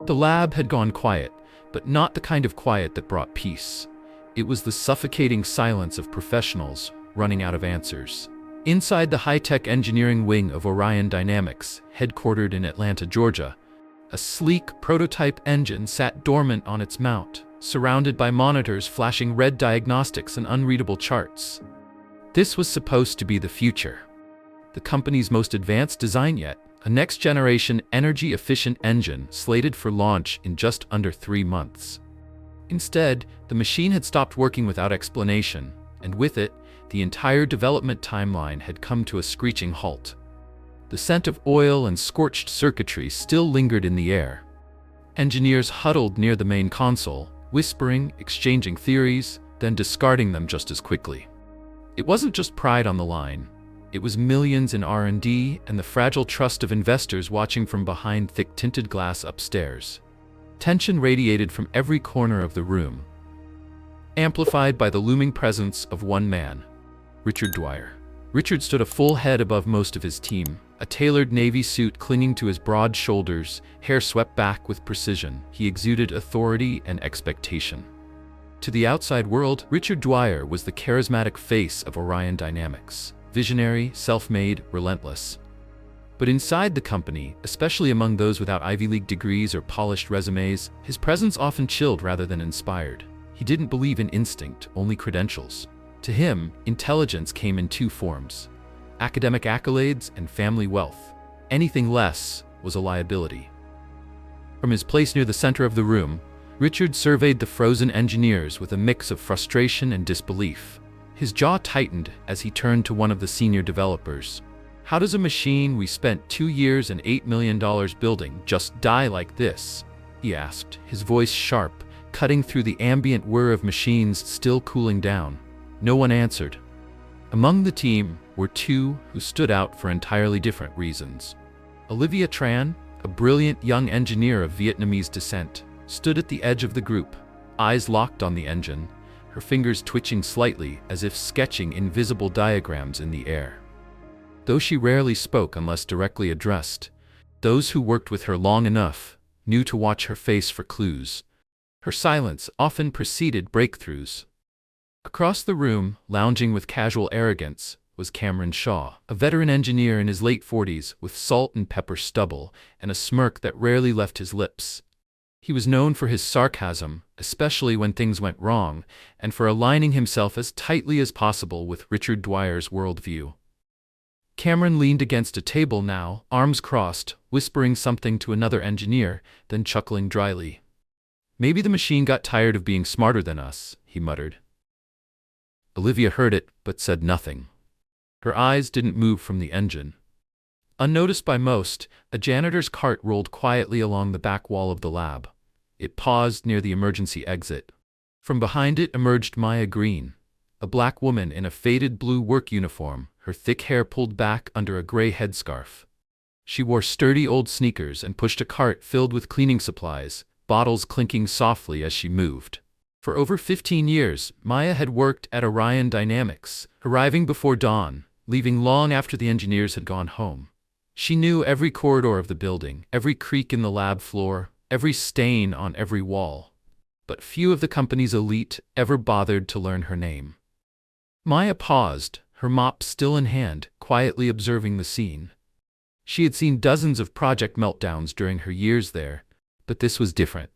The lab had gone quiet, but not the kind of quiet that brought peace. It was the suffocating silence of professionals running out of answers. Inside the high-tech engineering wing of Orion Dynamics, headquartered in Atlanta, Georgia, a sleek prototype engine sat dormant on its mount, surrounded by monitors flashing red diagnostics and unreadable charts. This was supposed to be the future. The company's most advanced design yet, a next-generation energy-efficient engine slated for launch in just under 3 months. Instead, the machine had stopped working without explanation, and with it, the entire development timeline had come to a screeching halt. The scent of oil and scorched circuitry still lingered in the air. Engineers huddled near the main console, whispering, exchanging theories, then discarding them just as quickly. It wasn't just pride on the line. It was millions in R&D and the fragile trust of investors watching from behind thick tinted glass upstairs. Tension radiated from every corner of the room, amplified by the looming presence of one man, Richard Dwyer. Richard stood a full head above most of his team, a tailored navy suit clinging to his broad shoulders, hair swept back with precision. He exuded authority and expectation. To the outside world, Richard Dwyer was the charismatic face of Orion Dynamics. Visionary, self-made, relentless. But inside the company, especially among those without Ivy League degrees or polished resumes, his presence often chilled rather than inspired. He didn't believe in instinct, only credentials. To him, intelligence came in 2 forms: academic accolades and family wealth. Anything less was a liability. From his place near the center of the room, Richard surveyed the frozen engineers with a mix of frustration and disbelief. His jaw tightened as he turned to one of the senior developers. "How does a machine we spent 2 years and $8 million building just die like this?" he asked, his voice sharp, cutting through the ambient whir of machines still cooling down. No one answered. Among the team were 2 who stood out for entirely different reasons. Olivia Tran, a brilliant young engineer of Vietnamese descent, stood at the edge of the group, eyes locked on the engine, her fingers twitching slightly as if sketching invisible diagrams in the air. Though she rarely spoke unless directly addressed, those who worked with her long enough knew to watch her face for clues. Her silence often preceded breakthroughs. Across the room, lounging with casual arrogance, was Cameron Shaw, a veteran engineer in his late 40s with salt and pepper stubble and a smirk that rarely left his lips. He was known for his sarcasm, especially when things went wrong, and for aligning himself as tightly as possible with Richard Dwyer's worldview. Cameron leaned against a table now, arms crossed, whispering something to another engineer, then chuckling dryly. "Maybe the machine got tired of being smarter than us," he muttered. Olivia heard it, but said nothing. Her eyes didn't move from the engine. Unnoticed by most, a janitor's cart rolled quietly along the back wall of the lab. It paused near the emergency exit. From behind it emerged Maya Green, a black woman in a faded blue work uniform, her thick hair pulled back under a gray headscarf. She wore sturdy old sneakers and pushed a cart filled with cleaning supplies, bottles clinking softly as she moved. For over 15 years, Maya had worked at Orion Dynamics, arriving before dawn, leaving long after the engineers had gone home. She knew every corridor of the building, every creak in the lab floor, every stain on every wall. But few of the company's elite ever bothered to learn her name. Maya paused, her mop still in hand, quietly observing the scene. She had seen dozens of project meltdowns during her years there, but this was different.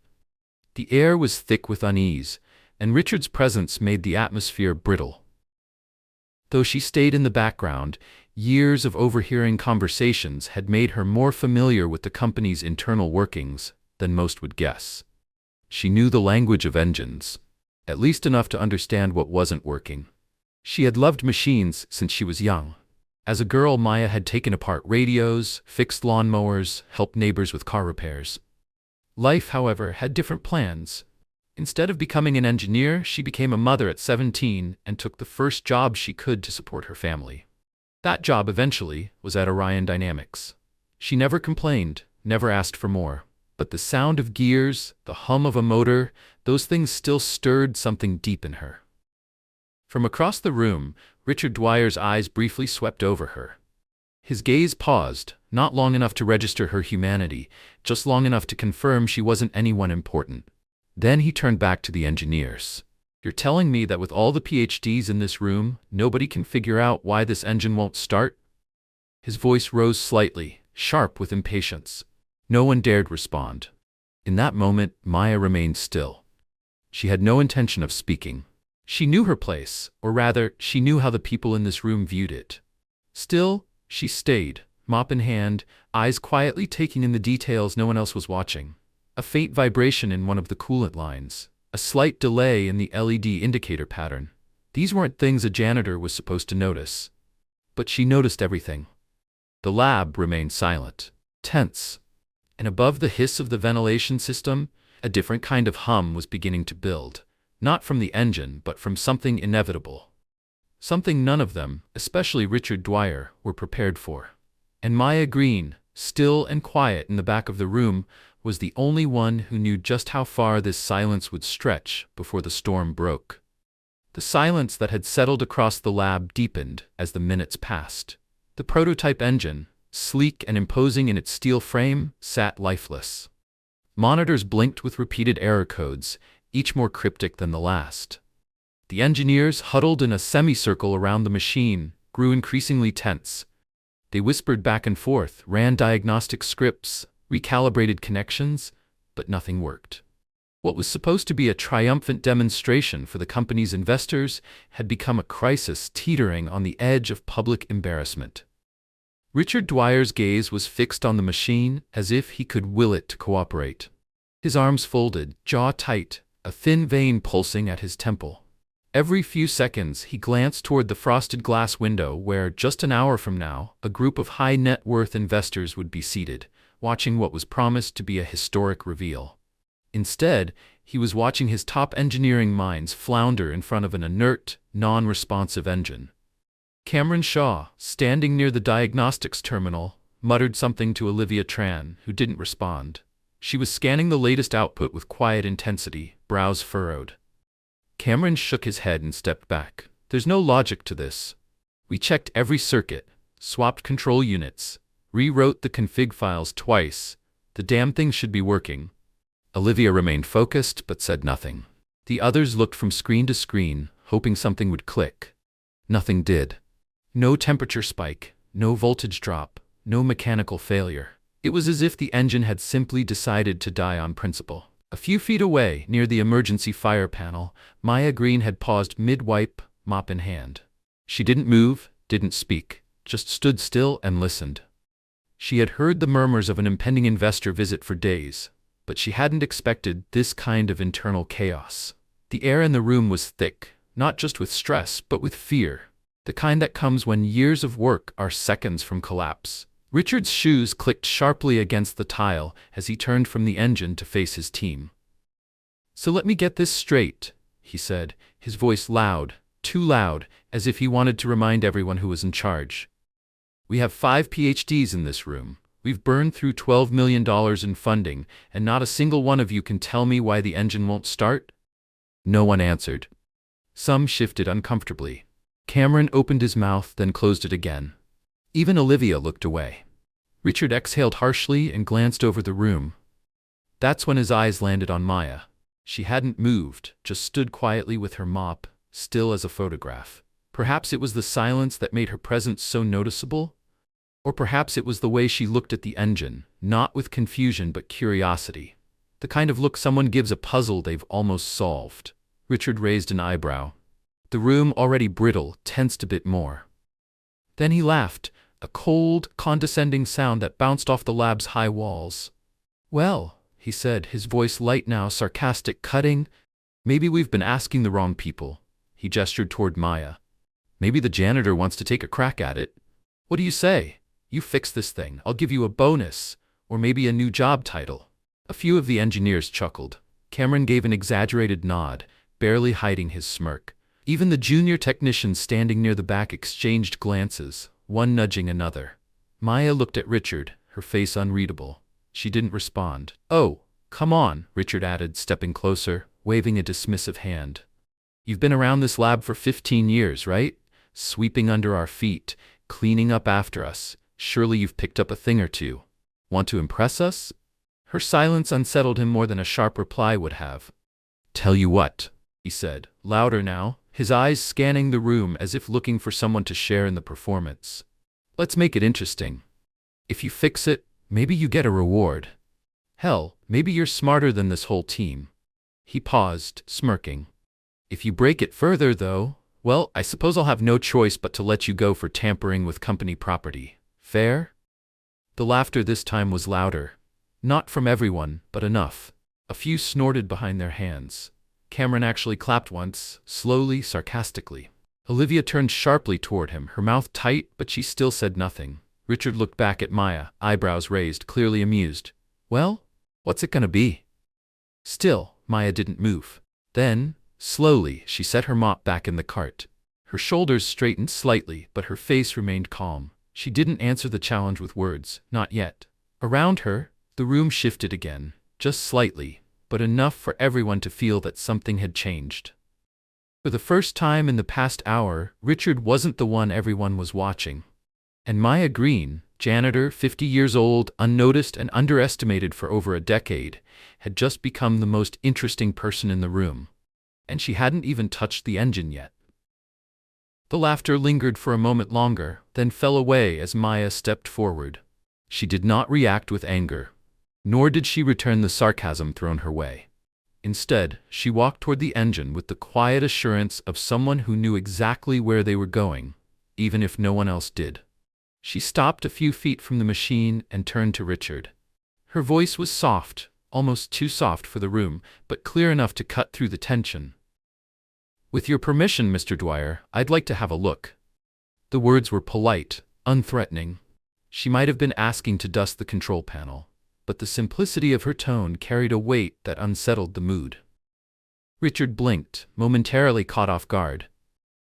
The air was thick with unease, and Richard's presence made the atmosphere brittle. Though she stayed in the background, years of overhearing conversations had made her more familiar with the company's internal workings than most would guess. She knew the language of engines, at least enough to understand what wasn't working. She had loved machines since she was young. As a girl, Maya had taken apart radios, fixed lawnmowers, helped neighbors with car repairs. Life, however, had different plans. Instead of becoming an engineer, she became a mother at 17 and took the first job she could to support her family. That job eventually was at Orion Dynamics. She never complained, never asked for more. But the sound of gears, the hum of a motor, those things still stirred something deep in her. From across the room, Richard Dwyer's eyes briefly swept over her. His gaze paused, not long enough to register her humanity, just long enough to confirm she wasn't anyone important. Then he turned back to the engineers. You're telling me that with all the PhDs in this room, nobody can figure out why this engine won't start? His voice rose slightly, sharp with impatience. No one dared respond. In that moment, Maya remained still. She had no intention of speaking. She knew her place, or rather, she knew how the people in this room viewed it. Still, she stayed, mop in hand, eyes quietly taking in the details no one else was watching. A faint vibration in one of the coolant lines. A slight delay in the LED indicator pattern. These weren't things a janitor was supposed to notice. But she noticed everything. The lab remained silent, tense. And above the hiss of the ventilation system, a different kind of hum was beginning to build. Not from the engine, but from something inevitable. Something none of them, especially Richard Dwyer, were prepared for. And Maya Green, still and quiet in the back of the room, was the only one who knew just how far this silence would stretch before the storm broke. The silence that had settled across the lab deepened as the minutes passed. The prototype engine, sleek and imposing in its steel frame, sat lifeless. Monitors blinked with repeated error codes, each more cryptic than the last. The engineers, huddled in a semicircle around the machine, grew increasingly tense. They whispered back and forth, ran diagnostic scripts, recalibrated connections, but nothing worked. What was supposed to be a triumphant demonstration for the company's investors had become a crisis teetering on the edge of public embarrassment. Richard Dwyer's gaze was fixed on the machine as if he could will it to cooperate. His arms folded, jaw tight, a thin vein pulsing at his temple. Every few seconds he glanced toward the frosted glass window where, just an hour from now, a group of high-net-worth investors would be seated, watching what was promised to be a historic reveal. Instead, he was watching his top engineering minds flounder in front of an inert, non-responsive engine. Cameron Shaw, standing near the diagnostics terminal, muttered something to Olivia Tran, who didn't respond. She was scanning the latest output with quiet intensity, brows furrowed. Cameron shook his head and stepped back. There's no logic to this. We checked every circuit, swapped control units, rewrote the config files twice. The damn thing should be working. Olivia remained focused but said nothing. The others looked from screen to screen, hoping something would click. Nothing did. No temperature spike, no voltage drop, no mechanical failure. It was as if the engine had simply decided to die on principle. A few feet away, near the emergency fire panel, Maya Green had paused mid-wipe, mop in hand. She didn't move, didn't speak, just stood still and listened. She had heard the murmurs of an impending investor visit for days, but she hadn't expected this kind of internal chaos. The air in the room was thick, not just with stress, but with fear. The kind that comes when years of work are seconds from collapse. Richard's shoes clicked sharply against the tile as he turned from the engine to face his team. "So let me get this straight," he said, his voice loud, too loud, as if he wanted to remind everyone who was in charge. "We have 5 PhDs in this room. We've burned through $12 million in funding, and not a single one of you can tell me why the engine won't start?" No one answered. Some shifted uncomfortably. Cameron opened his mouth, then closed it again. Even Olivia looked away. Richard exhaled harshly and glanced over the room. That's when his eyes landed on Maya. She hadn't moved, just stood quietly with her mop, still as a photograph. Perhaps it was the silence that made her presence so noticeable? Or perhaps it was the way she looked at the engine, not with confusion but curiosity. The kind of look someone gives a puzzle they've almost solved. Richard raised an eyebrow. The room, already brittle, tensed a bit more. Then he laughed, a cold, condescending sound that bounced off the lab's high walls. "Well," he said, his voice light now, sarcastic, cutting, "maybe we've been asking the wrong people." He gestured toward Maya. "Maybe the janitor wants to take a crack at it. What do you say? You fix this thing, I'll give you a bonus, or maybe a new job title." A few of the engineers chuckled. Cameron gave an exaggerated nod, barely hiding his smirk. Even the junior technicians standing near the back exchanged glances, one nudging another. Maya looked at Richard, her face unreadable. She didn't respond. "Oh, come on," Richard added, stepping closer, waving a dismissive hand. "You've been around this lab for 15 years, right? Sweeping under our feet, cleaning up after us, Surely you've picked up a thing or two. Want to impress us? Her silence unsettled him more than a sharp reply would have. Tell you what, he said, louder now, his eyes scanning the room as if looking for someone to share in the performance. Let's make it interesting. If you fix it, maybe you get a reward. Hell, maybe you're smarter than this whole team. He paused, smirking. If you break it further, though, well, I suppose I'll have no choice but to let you go for tampering with company property. Fair? The laughter this time was louder. Not from everyone, but enough. A few snorted behind their hands. Cameron actually clapped once, slowly, sarcastically. Olivia turned sharply toward him, her mouth tight, but she still said nothing. Richard looked back at Maya, eyebrows raised, clearly amused. Well, what's it gonna be? Still, Maya didn't move. Then, slowly, she set her mop back in the cart. Her shoulders straightened slightly, but her face remained calm. She didn't answer the challenge with words, not yet. Around her, the room shifted again, just slightly, but enough for everyone to feel that something had changed. For the first time in the past hour, Richard wasn't the one everyone was watching. And Maya Green, janitor, 50 years old, unnoticed and underestimated for over a decade, had just become the most interesting person in the room. And she hadn't even touched the engine yet. The laughter lingered for a moment longer, then fell away as Maya stepped forward. She did not react with anger, nor did she return the sarcasm thrown her way. Instead, she walked toward the engine with the quiet assurance of someone who knew exactly where they were going, even if no one else did. She stopped a few feet from the machine and turned to Richard. Her voice was soft, almost too soft for the room, but clear enough to cut through the tension. With your permission, Mr. Dwyer, I'd like to have a look. The words were polite, unthreatening. She might have been asking to dust the control panel, but the simplicity of her tone carried a weight that unsettled the mood. Richard blinked, momentarily caught off guard.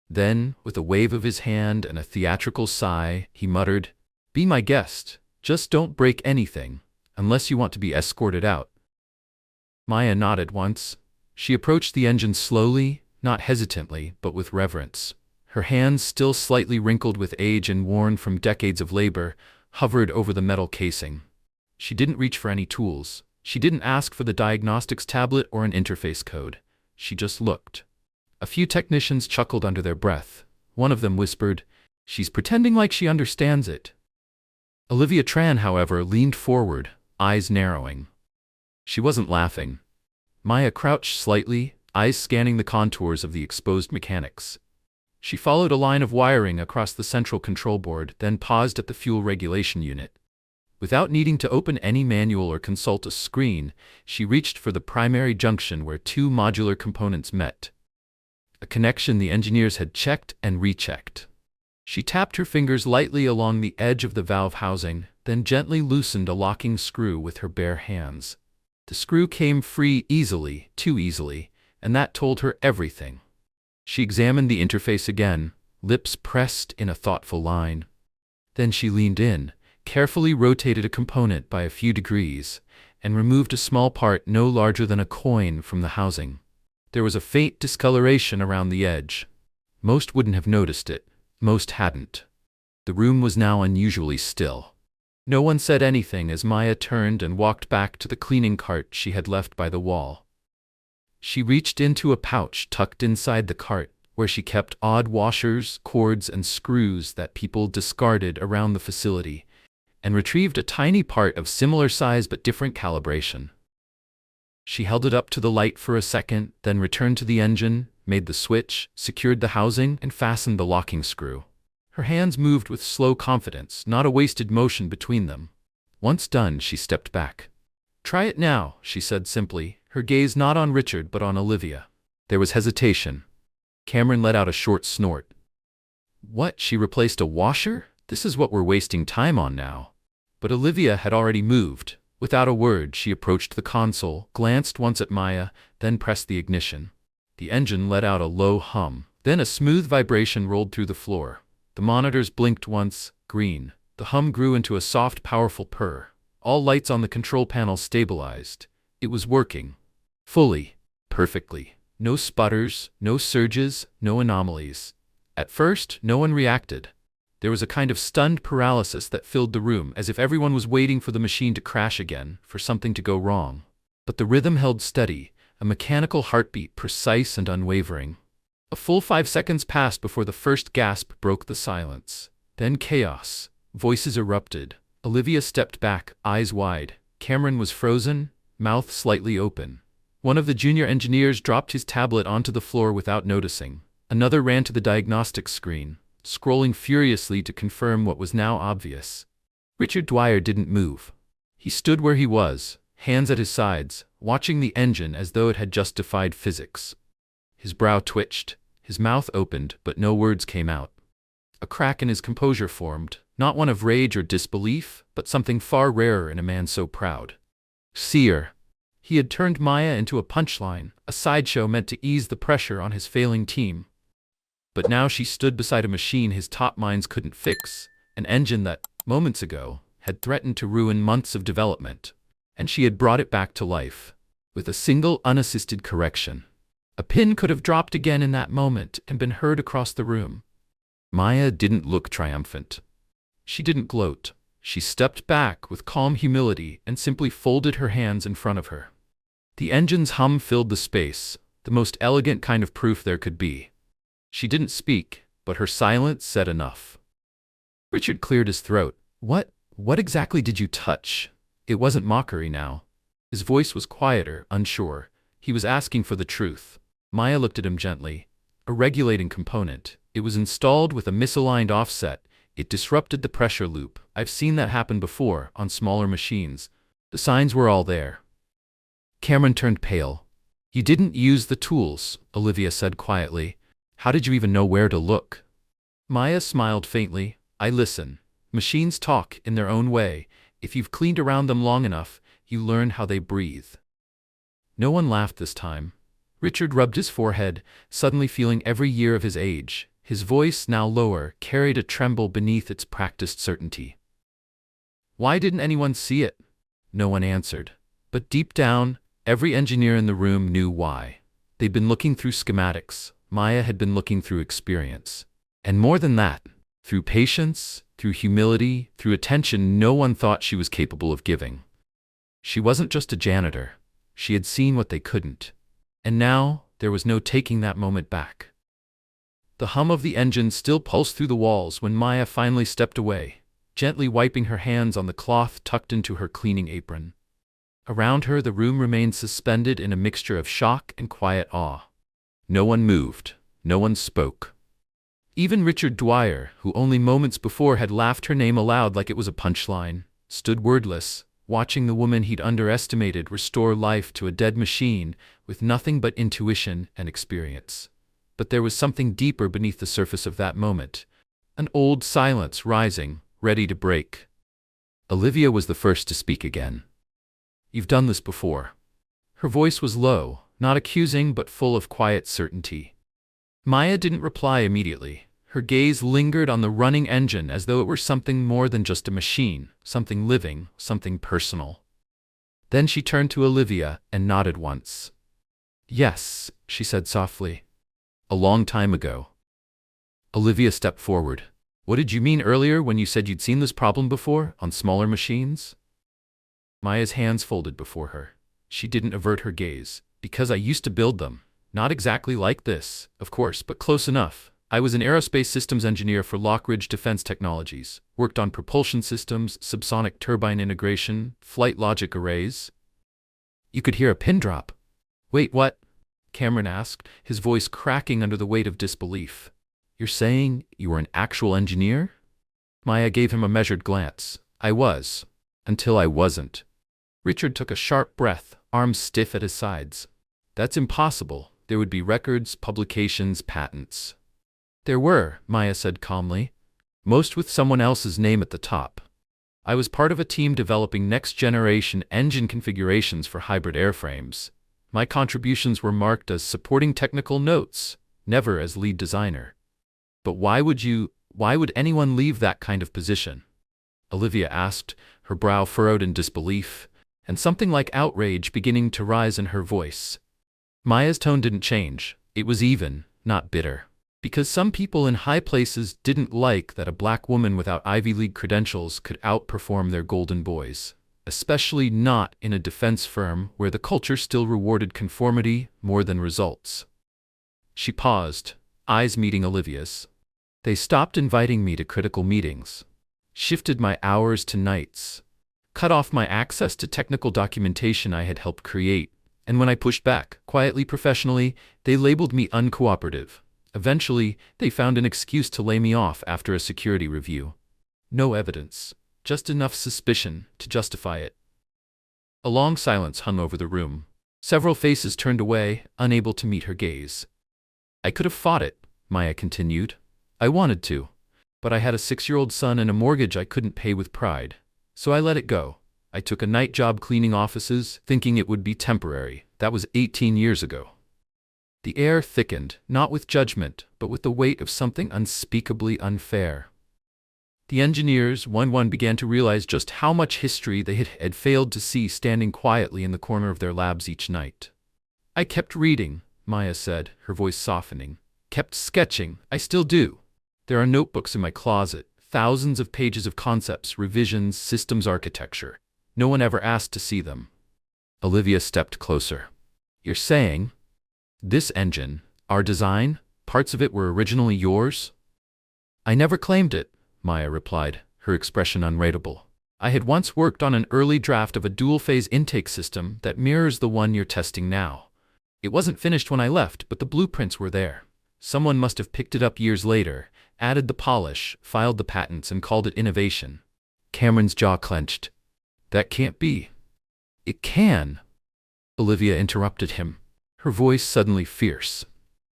Then, with a wave of his hand and a theatrical sigh, he muttered, "Be my guest. Just don't break anything, unless you want to be escorted out." Maya nodded once. She approached the engine slowly, not hesitantly, but with reverence. Her hands, still slightly wrinkled with age and worn from decades of labor, hovered over the metal casing. She didn't reach for any tools. She didn't ask for the diagnostics tablet or an interface code. She just looked. A few technicians chuckled under their breath. One of them whispered, "She's pretending like she understands it." Olivia Tran, however, leaned forward, eyes narrowing. She wasn't laughing. Maya crouched slightly, eyes scanning the contours of the exposed mechanics. She followed a line of wiring across the central control board, then paused at the fuel regulation unit. Without needing to open any manual or consult a screen, she reached for the primary junction where two modular components met. A connection the engineers had checked and rechecked. She tapped her fingers lightly along the edge of the valve housing, then gently loosened a locking screw with her bare hands. The screw came free easily, too easily, and that told her everything. She examined the interface again, lips pressed in a thoughtful line. Then she leaned in, carefully rotated a component by a few degrees, and removed a small part no larger than a coin from the housing. There was a faint discoloration around the edge. Most wouldn't have noticed it. Most hadn't. The room was now unusually still. No one said anything as Maya turned and walked back to the cleaning cart she had left by the wall. She reached into a pouch tucked inside the cart, where she kept odd washers, cords, and screws that people discarded around the facility, and retrieved a tiny part of similar size but different calibration. She held it up to the light for a second, then returned to the engine, made the switch, secured the housing, and fastened the locking screw. Her hands moved with slow confidence, not a wasted motion between them. Once done, she stepped back. "Try it now," she said simply, her gaze not on Richard but on Olivia. There was hesitation. Cameron let out a short snort. "What, she replaced a washer? This is what we're wasting time on now." But Olivia had already moved. Without a word, she approached the console, glanced once at Maya, then pressed the ignition. The engine let out a low hum. Then a smooth vibration rolled through the floor. The monitors blinked once, green. The hum grew into a soft, powerful purr. All lights on the control panel stabilized. It was working. Fully. Perfectly. No sputters, no surges, no anomalies. At first, no one reacted. There was a kind of stunned paralysis that filled the room, as if everyone was waiting for the machine to crash again, for something to go wrong. But the rhythm held steady, a mechanical heartbeat, precise and unwavering. A full 5 seconds passed before the first gasp broke the silence. Then chaos. Voices erupted. Olivia stepped back, eyes wide. Cameron was frozen, mouth slightly open. One of the junior engineers dropped his tablet onto the floor without noticing. Another ran to the diagnostics screen, scrolling furiously to confirm what was now obvious. Richard Dwyer didn't move. He stood where he was, hands at his sides, watching the engine as though it had just defied physics. His brow twitched, his mouth opened, but no words came out. A crack in his composure formed, not one of rage or disbelief, but something far rarer in a man so proud. Seer. He had turned Maya into a punchline, a sideshow meant to ease the pressure on his failing team. But now she stood beside a machine his top minds couldn't fix, an engine that, moments ago, had threatened to ruin months of development. And she had brought it back to life, with a single unassisted correction. A pin could have dropped again in that moment and been heard across the room. Maya didn't look triumphant. She didn't gloat. She stepped back with calm humility and simply folded her hands in front of her. The engine's hum filled the space, the most elegant kind of proof there could be. She didn't speak, but her silence said enough. Richard cleared his throat. What exactly did you touch? It wasn't mockery now. His voice was quieter, unsure. He was asking for the truth. Maya looked at him gently. A regulating component. It was installed with a misaligned offset. It disrupted the pressure loop. I've seen that happen before, on smaller machines. The signs were all there. Cameron turned pale. You didn't use the tools, Olivia said quietly. How did you even know where to look? Maya smiled faintly. I listen. Machines talk in their own way. If you've cleaned around them long enough, you learn how they breathe. No one laughed this time. Richard rubbed his forehead, suddenly feeling every year of his age. His voice, now lower, carried a tremble beneath its practiced certainty. Why didn't anyone see it? No one answered. But deep down, every engineer in the room knew why. They'd been looking through schematics. Maya had been looking through experience. And more than that, through patience, through humility, through attention no one thought she was capable of giving. She wasn't just a janitor. She had seen what they couldn't. And now, there was no taking that moment back. The hum of the engine still pulsed through the walls when Maya finally stepped away, gently wiping her hands on the cloth tucked into her cleaning apron. Around her the room remained suspended in a mixture of shock and quiet awe. No one moved. No one spoke. Even Richard Dwyer, who only moments before had laughed her name aloud like it was a punchline, stood wordless, watching the woman he'd underestimated restore life to a dead machine with nothing but intuition and experience. But there was something deeper beneath the surface of that moment, an old silence rising, ready to break. Olivia was the first to speak again. You've done this before. Her voice was low, not accusing but full of quiet certainty. Maya didn't reply immediately. Her gaze lingered on the running engine as though it were something more than just a machine, something living, something personal. Then she turned to Olivia and nodded once. Yes, she said softly. A long time ago. Olivia stepped forward. What did you mean earlier when you said you'd seen this problem before, on smaller machines? Maya's hands folded before her. She didn't avert her gaze. Because I used to build them. Not exactly like this, of course, but close enough. I was an aerospace systems engineer for Lockridge Defense Technologies, worked on propulsion systems, subsonic turbine integration, flight logic arrays. You could hear a pin drop. Wait, what? Cameron asked, his voice cracking under the weight of disbelief. You're saying you were an actual engineer? Maya gave him a measured glance. I was. Until I wasn't. Richard took a sharp breath, arms stiff at his sides. That's impossible. There would be records, publications, patents. There were, Maya said calmly. Most with someone else's name at the top. I was part of a team developing next-generation engine configurations for hybrid airframes. My contributions were marked as supporting technical notes, never as lead designer. But why would anyone leave that kind of position? Olivia asked, her brow furrowed in disbelief, and something like outrage beginning to rise in her voice. Maya's tone didn't change. It was even, not bitter. Because some people in high places didn't like that a black woman without Ivy League credentials could outperform their golden boys, especially not in a defense firm where the culture still rewarded conformity more than results. She paused, eyes meeting Olivia's. They stopped inviting me to critical meetings, shifted my hours to nights, cut off my access to technical documentation I had helped create, and when I pushed back, quietly professionally, they labeled me uncooperative. Eventually, they found an excuse to lay me off after a security review. No evidence, just enough suspicion to justify it. A long silence hung over the room. Several faces turned away, unable to meet her gaze. I could have fought it, Maya continued. I wanted to, but I had a 6-year-old son and a mortgage I couldn't pay with pride. So I let it go. I took a night job cleaning offices, thinking it would be temporary. That was 18 years ago. The air thickened, not with judgment, but with the weight of something unspeakably unfair. The engineers, one began to realize just how much history they had failed to see standing quietly in the corner of their labs each night. I kept reading, Maya said, her voice softening. Kept sketching. I still do. There are notebooks in my closet, thousands of pages of concepts, revisions, systems architecture. No one ever asked to see them. Olivia stepped closer. You're saying, this engine, our design, parts of it were originally yours? I never claimed it, Maya replied, her expression unreadable. I had once worked on an early draft of a dual-phase intake system that mirrors the one you're testing now. It wasn't finished when I left, but the blueprints were there. Someone must have picked it up years later, added the polish, filed the patents, and called it innovation. Cameron's jaw clenched. That can't be. It can. Olivia interrupted him, her voice suddenly fierce.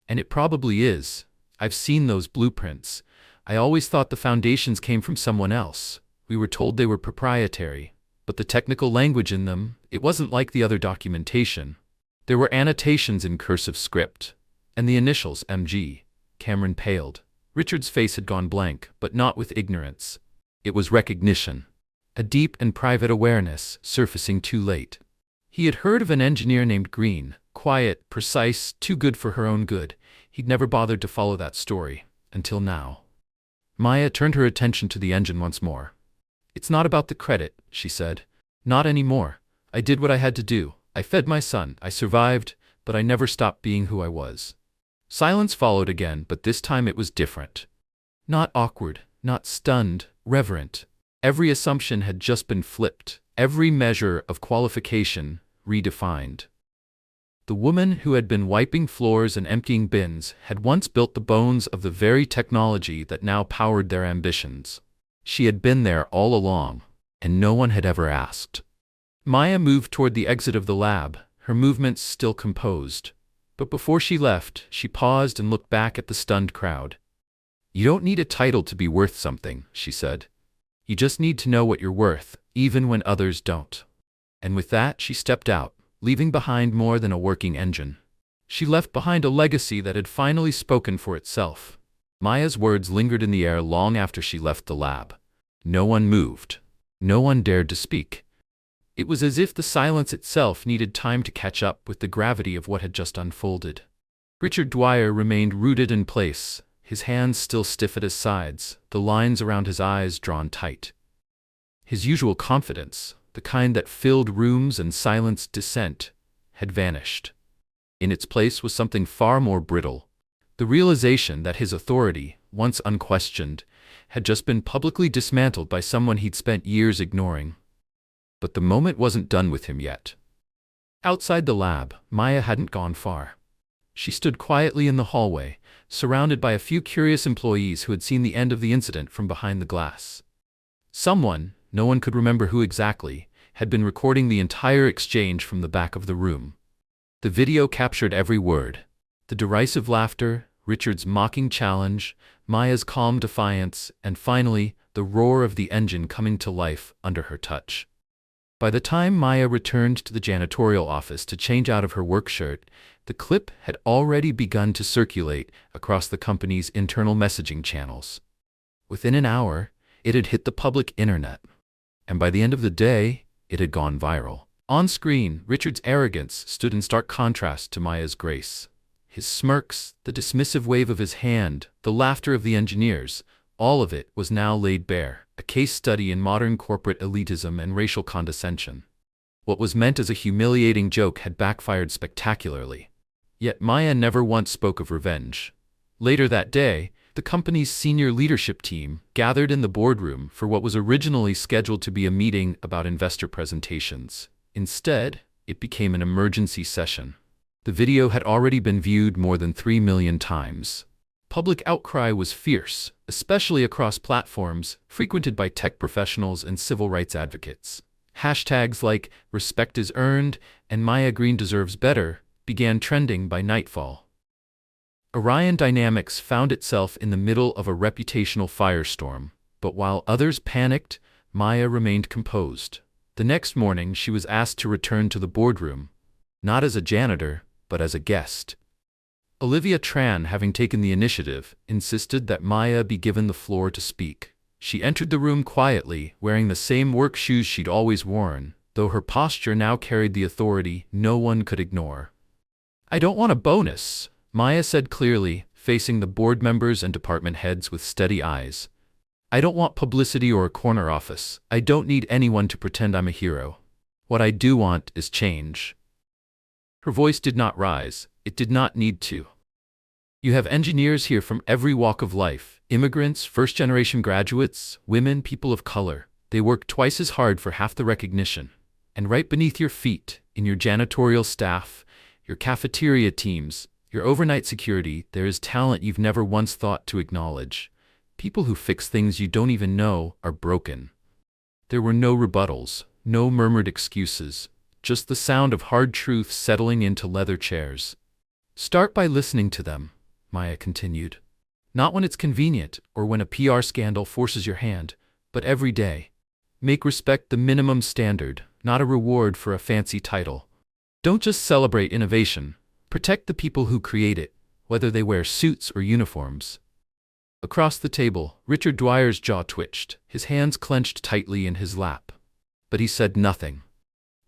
And it probably is. I've seen those blueprints. I always thought the foundations came from someone else. We were told they were proprietary. But the technical language in them, it wasn't like the other documentation. There were annotations in cursive script. And the initials MG. Cameron paled. Richard's face had gone blank, but not with ignorance. It was recognition. A deep and private awareness, surfacing too late. He had heard of an engineer named Green. Quiet, precise, too good for her own good. He'd never bothered to follow that story, until now. Maya turned her attention to the engine once more. It's not about the credit, she said. Not anymore. I did what I had to do. I fed my son. I survived, but I never stopped being who I was. Silence followed again, but this time it was different. Not awkward, not stunned, reverent. Every assumption had just been flipped, every measure of qualification redefined. The woman who had been wiping floors and emptying bins had once built the bones of the very technology that now powered their ambitions. She had been there all along, and no one had ever asked. Maya moved toward the exit of the lab, her movements still composed. But before she left, she paused and looked back at the stunned crowd. You don't need a title to be worth something, she said. You just need to know what you're worth, even when others don't. And with that, she stepped out, leaving behind more than a working engine. She left behind a legacy that had finally spoken for itself. Maya's words lingered in the air long after she left the lab. No one moved. No one dared to speak. It was as if the silence itself needed time to catch up with the gravity of what had just unfolded. Richard Dwyer remained rooted in place, his hands still stiff at his sides, the lines around his eyes drawn tight. His usual confidence, the kind that filled rooms and silenced dissent, had vanished. In its place was something far more brittle, the realization that his authority, once unquestioned, had just been publicly dismantled by someone he'd spent years ignoring. But the moment wasn't done with him yet. Outside the lab, Maya hadn't gone far. She stood quietly in the hallway, surrounded by a few curious employees who had seen the end of the incident from behind the glass. Someone, no one could remember who exactly, had been recording the entire exchange from the back of the room. The video captured every word. The derisive laughter, Richard's mocking challenge, Maya's calm defiance, and finally, the roar of the engine coming to life under her touch. By the time Maya returned to the janitorial office to change out of her work shirt, the clip had already begun to circulate across the company's internal messaging channels. Within an hour, it had hit the public internet. And by the end of the day, it had gone viral. On screen, Richard's arrogance stood in stark contrast to Maya's grace. His smirks, the dismissive wave of his hand, the laughter of the engineers, all of it was now laid bare, a case study in modern corporate elitism and racial condescension. What was meant as a humiliating joke had backfired spectacularly. Yet Maya never once spoke of revenge. Later that day, the company's senior leadership team gathered in the boardroom for what was originally scheduled to be a meeting about investor presentations. Instead, it became an emergency session. The video had already been viewed more than 3 million times. Public outcry was fierce, especially across platforms frequented by tech professionals and civil rights advocates. Hashtags like "respect is earned" and "Maya Green deserves better" began trending by nightfall. Orion Dynamics found itself in the middle of a reputational firestorm, but while others panicked, Maya remained composed. The next morning, she was asked to return to the boardroom, not as a janitor, but as a guest. Olivia Tran, having taken the initiative, insisted that Maya be given the floor to speak. She entered the room quietly, wearing the same work shoes she'd always worn, though her posture now carried the authority no one could ignore. "I don't want a bonus," Maya said clearly, facing the board members and department heads with steady eyes. "I don't want publicity or a corner office. I don't need anyone to pretend I'm a hero. What I do want is change." Her voice did not rise. It did not need to. "You have engineers here from every walk of life, immigrants, first-generation graduates, women, people of color. They work twice as hard for half the recognition. And right beneath your feet, in your janitorial staff, your cafeteria teams, your overnight security, there is talent you've never once thought to acknowledge. People who fix things you don't even know are broken." There were no rebuttals, no murmured excuses, just the sound of hard truth settling into leather chairs. "Start by listening to them," Maya continued. "Not when it's convenient or when a PR scandal forces your hand, but every day. Make respect the minimum standard, not a reward for a fancy title. Don't just celebrate innovation. Protect the people who create it, whether they wear suits or uniforms." Across the table, Richard Dwyer's jaw twitched, his hands clenched tightly in his lap. But he said nothing.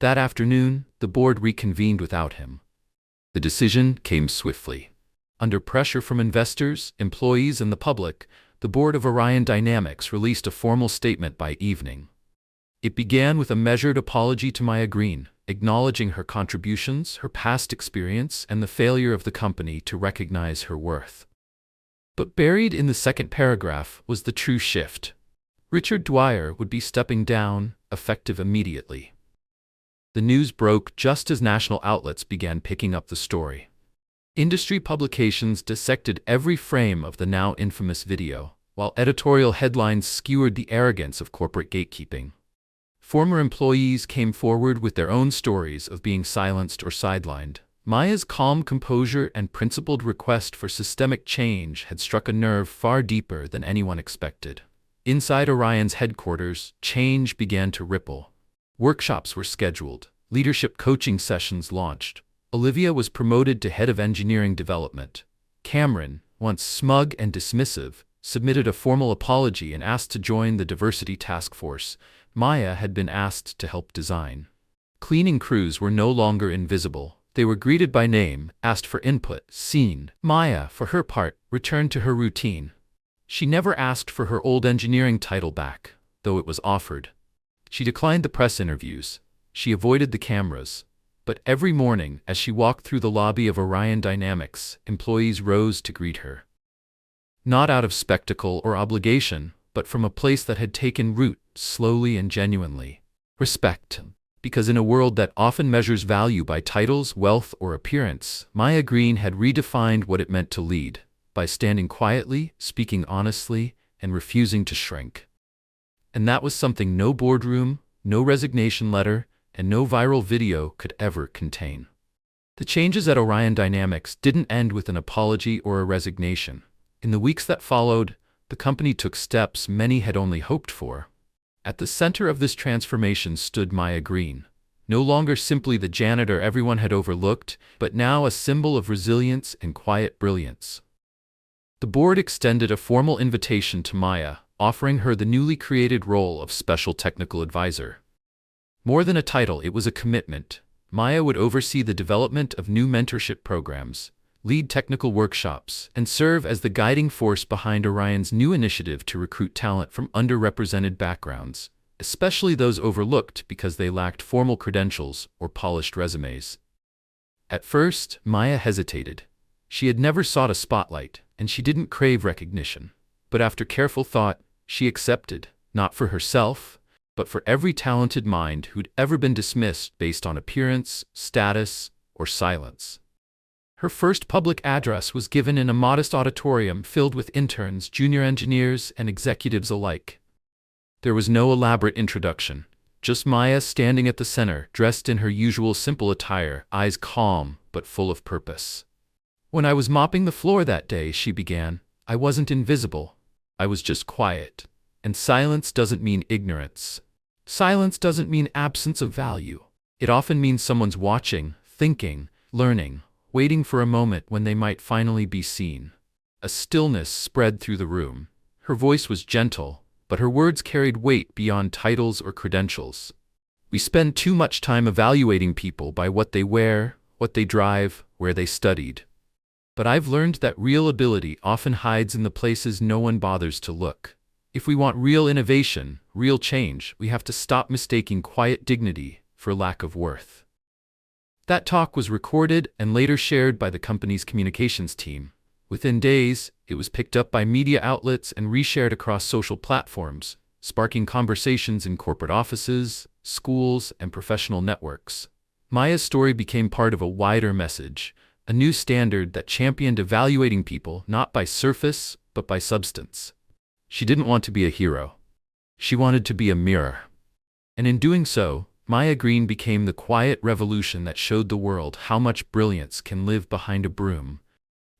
That afternoon, the board reconvened without him. The decision came swiftly. Under pressure from investors, employees, and the public, the board of Orion Dynamics released a formal statement by evening. It began with a measured apology to Maya Green, acknowledging her contributions, her past experience, and the failure of the company to recognize her worth. But buried in the second paragraph was the true shift. Richard Dwyer would be stepping down, effective immediately. The news broke just as national outlets began picking up the story. Industry publications dissected every frame of the now infamous video, while editorial headlines skewered the arrogance of corporate gatekeeping. Former employees came forward with their own stories of being silenced or sidelined. Maya's calm composure and principled request for systemic change had struck a nerve far deeper than anyone expected. Inside Orion's headquarters, change began to ripple. Workshops were scheduled, leadership coaching sessions launched. Olivia was promoted to head of engineering development. Cameron, once smug and dismissive, submitted a formal apology and asked to join the diversity task force Maya had been asked to help design. Cleaning crews were no longer invisible. They were greeted by name, asked for input, seen. Maya, for her part, returned to her routine. She never asked for her old engineering title back, though it was offered. She declined the press interviews. She avoided the cameras. But every morning, as she walked through the lobby of Orion Dynamics, employees rose to greet her. Not out of spectacle or obligation, but from a place that had taken root, slowly and genuinely. Respect. Because in a world that often measures value by titles, wealth, or appearance, Maya Green had redefined what it meant to lead, by standing quietly, speaking honestly, and refusing to shrink. And that was something no boardroom, no resignation letter, and no viral video could ever contain. The changes at Orion Dynamics didn't end with an apology or a resignation. In the weeks that followed, the company took steps many had only hoped for. At the center of this transformation stood Maya Green, no longer simply the janitor everyone had overlooked, but now a symbol of resilience and quiet brilliance. The board extended a formal invitation to Maya, offering her the newly created role of Special Technical Advisor. More than a title, it was a commitment. Maya would oversee the development of new mentorship programs, lead technical workshops, and serve as the guiding force behind Orion's new initiative to recruit talent from underrepresented backgrounds, especially those overlooked because they lacked formal credentials or polished resumes. At first, Maya hesitated. She had never sought a spotlight, and she didn't crave recognition. But after careful thought, she accepted, not for herself, but for every talented mind who'd ever been dismissed based on appearance, status, or silence. Her first public address was given in a modest auditorium filled with interns, junior engineers, and executives alike. There was no elaborate introduction, just Maya standing at the center, dressed in her usual simple attire, eyes calm but full of purpose. "When I was mopping the floor that day," she began, "I wasn't invisible. I was just quiet. And silence doesn't mean ignorance. Silence doesn't mean absence of value. It often means someone's watching, thinking, learning, waiting for a moment when they might finally be seen." A stillness spread through the room. Her voice was gentle, but her words carried weight beyond titles or credentials. "We spend too much time evaluating people by what they wear, what they drive, where they studied. But I've learned that real ability often hides in the places no one bothers to look. If we want real innovation, real change, we have to stop mistaking quiet dignity for lack of worth." That talk was recorded and later shared by the company's communications team. Within days, it was picked up by media outlets and reshared across social platforms, sparking conversations in corporate offices, schools, and professional networks. Maya's story became part of a wider message, a new standard that championed evaluating people not by surface, but by substance. She didn't want to be a hero. She wanted to be a mirror. And in doing so, Maya Green became the quiet revolution that showed the world how much brilliance can live behind a broom,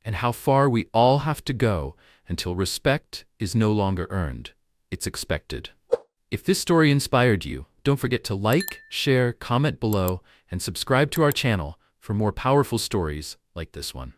and how far we all have to go until respect is no longer earned, it's expected. If this story inspired you, don't forget to like, share, comment below, and subscribe to our channel for more powerful stories like this one.